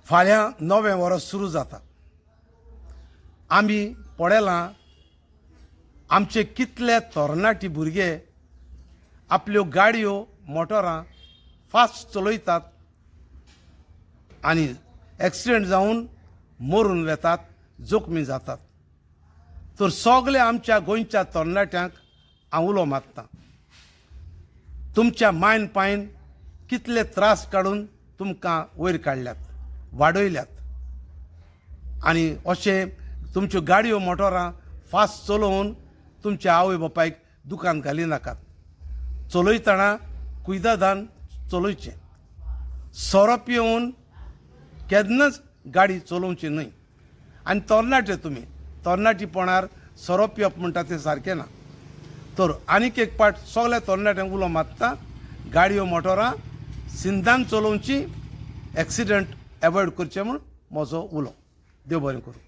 फाल्यां नवें वर्स सुरू जाता. आमी पळयलां आमचे कितले तरणाटी भुरगे आपल्यो गाडयो मोटरां फास्ट चलयतात आनी एक्सिडेंट जावन मरून वेतात, जखमी जातात. तर सगळे आमच्या गोंयच्या तरणाट्यांक हांव उलो मारतां, तुमच्या मायन पायन कितले त्रास काडून तुमकां वयर काडल्यात, वाडयल्यात, आनी अशें तुमच्यो गाडयो मोटरां फास्ट चलोवन तुमच्या आवय बापायक दुखान घाली नाकात. चलयतना कुयदादान चलोवचें. सोरोप येवन केन्नाच गाडी चलोवची न्हय. आनी तरणाटे तुमी तरणाटीपणार सोरोप येवप म्हणटा तें सारकें ना. तर आनीक एक पाट सगल्या तरणाट्यांक उलो मारता, गाडयो मोटरां सिंधान चलोवची, एक्सिडेंट एवॉयड करचें म्हूण म्हजो उलो. देव बरें करूं.